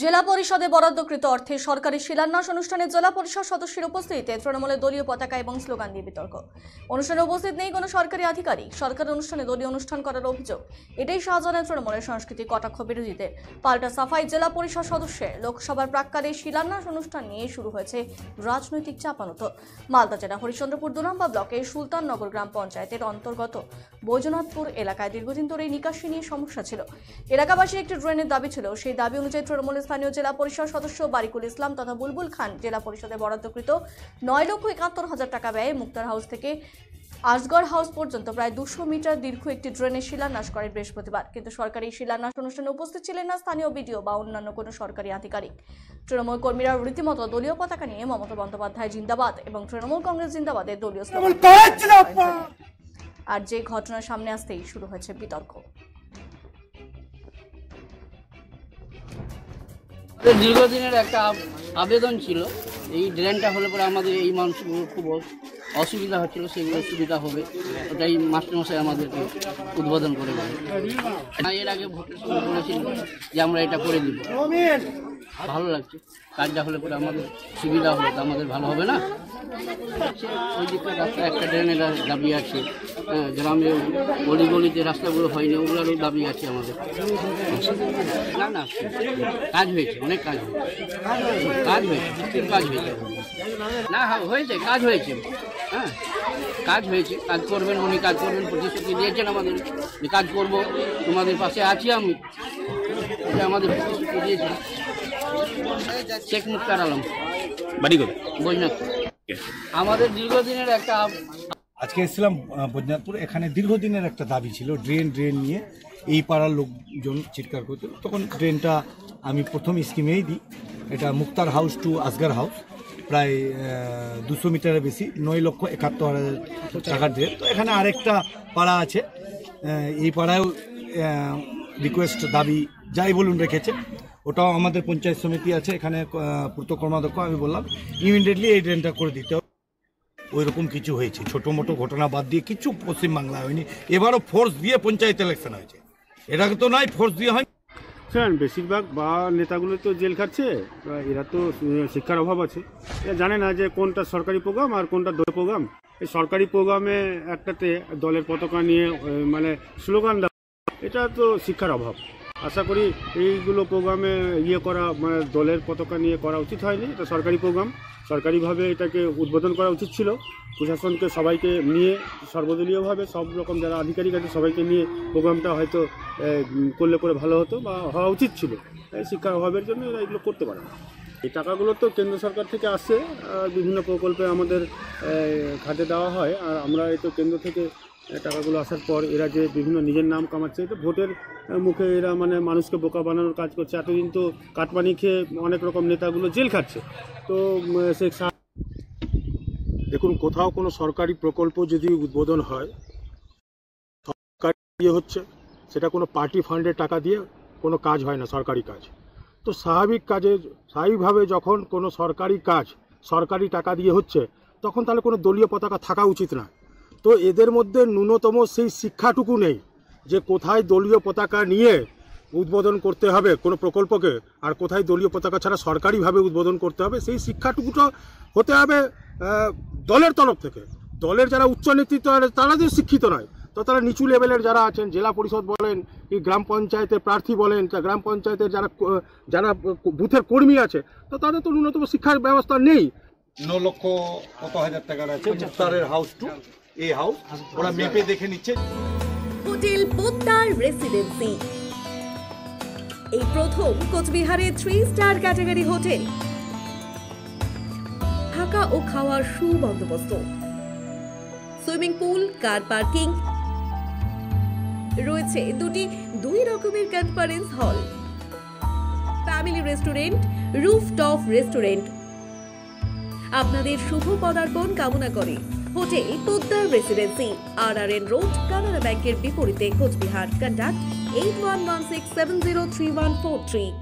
জেলা পরিষদে বরাদ্দকৃত অর্থে সরকারি শিলান্যাস অনুষ্ঠানে জেলা পরিষদ সদস্যের উপস্থিতিতে তৃণমূলের দলীয় পতাকা এবং স্লোগান দিয়ে বিতর্ক। অনুষ্ঠানে উপস্থিত নেই কোনো সরকারি আধিকারিক। সরকারি অনুষ্ঠানে দলীয় অনুষ্ঠান করার অভিযোগ, এটাই শাহজাহানের তৃণমূলের সাংস্কৃতিক কটাক্ষ বিরোধীদের। পাল্টা সাফাই জেলা পরিষদ সদস্যের। লোকসভার প্রাক্কালে শিলান্যাস অনুষ্ঠান নিয়ে শুরু হয়েছে রাজনৈতিক চাপানুতো। মালদা জেলা হরিশ্চন্দ্রপুর ২ নম্বর ব্লকের সুলতাননগর গ্রাম পঞ্চায়েতের অন্তর্গত বৈজনাথপুর এলাকায় দীর্ঘদিন ধরে নিকাশি নিয়ে সমস্যা ছিল। এলাকাবাসীর একটি ড্রেনের দাবি ছিল। সেই দাবি অনুযায়ী তৃণমূলের স্থানীয় জেলা পরিষদ সদস্য বারিকুল ইসলাম তথা বুলবুল খান জেলা পরিষদে বরাদ্দকৃত ৯,৭১,০০০ টাকা ব্যয়ে মুক্তার হাউস থেকে আসগড় হাউস পর্যন্ত প্রায় ২০০ মিটার দীর্ঘ একটি ড্রেনের শিলান্যাস করেন বৃহস্পতিবার। কিন্তু সরকারি শিলান্যাস অনুষ্ঠানে উপস্থিত ছিলেন না স্থানীয় বিডিও বা অন্যান্য কোনো সরকারি আধিকারিক। তৃণমূল কর্মীরা রীতিমতো দলীয় পতাকা নিয়ে মমতা বন্দ্যোপাধ্যায় জিন্দাবাদ এবং তৃণমূল কংগ্রেস জিন্দাবাদের দলীয় স্লোগান। আর যে ঘটনার সামনে আসতেই শুরু হয়েছে বিতর্ক। দীর্ঘদিনের একটা আবেদন ছিল, এই ড্রেনটা হলে পরে আমাদের এই মানুষগুলো খুব অসুবিধা হচ্ছিল, সেগুলো সুবিধা হবে, ওটাই মাস্টারমশাই আমাদেরকে উদ্বোধন করে দেবে। এর আগে ভোটের সময় বলেছিল যে আমরা এটা করে দিব। ভালো লাগছে, কাজটা হলে পরে আমাদের সুবিধা হলে তো আমাদের ভালো হবে না। ওই দিকে রাস্তা একটা ড্রেনের দাবি আছে, গ্রামে গলিতে রাস্তাগুলো হয়নি, ওগুলোরও দাবি আছে আমাদের। না না, কাজ হয়েছে, অনেক কাজ হয়েছে, কাজ হয়েছে না হয়েছে, কাজ হয়েছে, হ্যাঁ কাজ হয়েছে। কাজ করবেন, উনি কাজ করবেন, প্রতিশ্রুতি দিয়েছেন আমাদের যে কাজ করব, তোমাদের পাশে আছি আমি, আমাদের প্রতিশ্রুতি দিয়েছেন। শেখ মুক্তার আলম, বাড়ি কোথায়? বৈজনাথপুর। আমাদের দীর্ঘদিনের একটা, আজকে এসেছিলাম বৈজনাথপুর। এখানে দীর্ঘদিনের একটা দাবি ছিল, ড্রেন নিয়ে এই পাড়ার লোকজন চিৎকার করছিল। তখন ড্রেনটা আমি প্রথম স্কিমেই দিই। এটা মুক্তার হাউস টু আসগড় হাউস, প্রায় ২০০ মিটারের বেশি, ৯,৭১,০০০ টাকার ড্রেন। তো এখানে আরেকটা পাড়া আছে, এই পাড়ায়ও রিকোয়েস্ট দাবি যাই বলুন রেখেছে। ওটাও আমাদের পঞ্চায়েত সমিতি আছে, এখানে পূর্ত কর্মাধ্যক্ষ। আমি বললাম ইমিডিয়েটলি এই ড্রেনটা করে দিতে হবে। ওই রকম কিছু হয়েছে, ছোটো মোটো ঘটনা বাদ দিয়ে কিছু পশ্চিমবাংলায় হয়নি। এবারও ফোর্স দিয়ে পঞ্চায়েত ইলেকশন হয়েছে, এটা তো নয় ফোর্স দিয়ে হয়। বেশিরভাগ বা নেতাগুলো তো জেল খাচ্ছে, এরা তো শিক্ষার অভাব আছে, এরা জানে না যে কোনটা সরকারি প্রোগ্রাম আর কোনটা দলীয় প্রোগ্রাম। এই সরকারি প্রোগ্রামে একটাতে দলের পতাকা নিয়ে মানে স্লোগান দেওয়া, এটা তো শিক্ষার অভাব। আশা করি এইগুলো প্রোগ্রামে করা মানে দলের পতাকা নিয়ে করা উচিত হয়নি। এটা সরকারি প্রোগ্রাম, সরকারিভাবে এটাকে উদ্বোধন করা উচিত ছিল। প্রশাসনকে সবাইকে নিয়ে সর্বদলীয়ভাবে সব রকম যারা আধিকারিক আছে সবাইকে নিয়ে প্রোগ্রামটা হয়তো করলে করে ভালো হতো বা হওয়া উচিত ছিল। শিক্ষার অভাবের জন্য এরা এগুলো করতে পারে না। এই টাকাগুলো তো কেন্দ্র সরকার থেকে আসছে, বিভিন্ন প্রকল্পে আমাদের খাতে দেওয়া হয়। আর আমরা এই তো কেন্দ্র থেকে টাকাগুলো আসার পর এরা যে বিভিন্ন নিজের নাম কামাচ্ছে, তো ভোটের মুখে এরা মানে মানুষকে বোকা বানানোর কাজ করছে। এতদিন তো কাটমানি খেয়ে অনেক রকম নেতাগুলো জেল খাচ্ছে। তো দেখুন, কোথাও কোনো সরকারি প্রকল্প যদি উদ্বোধন হয়, সরকারি হচ্ছে, সেটা কোনো পার্টি ফান্ডের টাকা দিয়ে কোনো কাজ হয় না, সরকারি কাজ। তো স্বাভাবিকভাবে যখন কোনো সরকারি কাজ সরকারি টাকা দিয়ে হচ্ছে, তখন তাহলে কোনো দলীয় পতাকা থাকা উচিত না। তো এদের মধ্যে ন্যূনতম সেই শিক্ষাটুকু নেই যে কোথায় দলীয় পতাকা নিয়ে উদ্বোধন করতে হবে কোনো প্রকল্পকে, আর কোথায় দলীয় পতাকা ছাড়া সরকারিভাবে উদ্বোধন করতে হবে। সেই শিক্ষাটুকুটা হতে হবে দলের তরফ থেকে। দলের যারা উচ্চ নেতৃত্ব তারা যে শিক্ষিত নয়, তো তারা নিচু লেভেলের যারা আছেন, জেলা পরিষদ বলেন কি গ্রাম পঞ্চায়েতের প্রার্থী বলেন, গ্রাম পঞ্চায়েতের যারা বুথের কর্মী আছে, তো তাদের তো ন্যূনতম শিক্ষার ব্যবস্থা নেই। ৯,০০,০০০ টাকার আছে মুক্তারের হাউস টু এই হাউস, ওরা মেপে দেখে নিচ্ছে। হোটেল পোদ্দার রেসিডেন্সি এই প্রথম কোচবিহারের 3 স্টার ক্যাটাগরি হোটেল। থাকা ও খাওয়ার সুবন্দোবস্ত, সুইমিং পুল, কার পার্কিং, রয়েছে 2 রকমের conference hall, family restaurant, rooftop restaurant. আপনাদের শুভ পদার্পণ কামনা করে hotel Poddar residency, RRN road, Canara ব্যাংকের বিপরীতে, কোচবিহার। কন্ট্যাক্ট 8116703143।